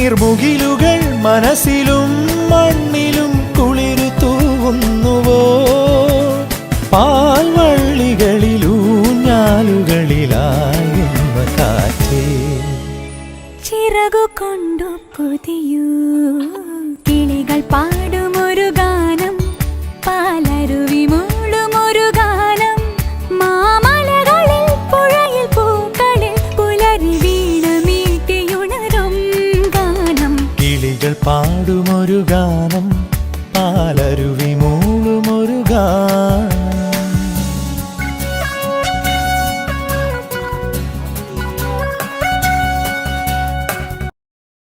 നീർമുകിലുകൾ മനസ്സിലും മണ്ണിലും കുളിരു തൂവുന്നുവോ പാൽവള്ളികളിലൂഞ്ഞാലുകളിലായുന്ന കാറ്റേ ചിറകു കൊണ്ടു പുതിയൂ കിളികൾ പാടുമൊരു ഗാനം പാലരുവി മൂളുമൊരു ഗാനം മാമലകളിൽ പുഴയിൽ പൂക്കളിൽ പുലരി വീണ മീട്ടിയുണരും ഗാനം കിളികൾ പാടുമൊരു ഗാനം പാലരുവി മൂളുമൊരു ഗാനം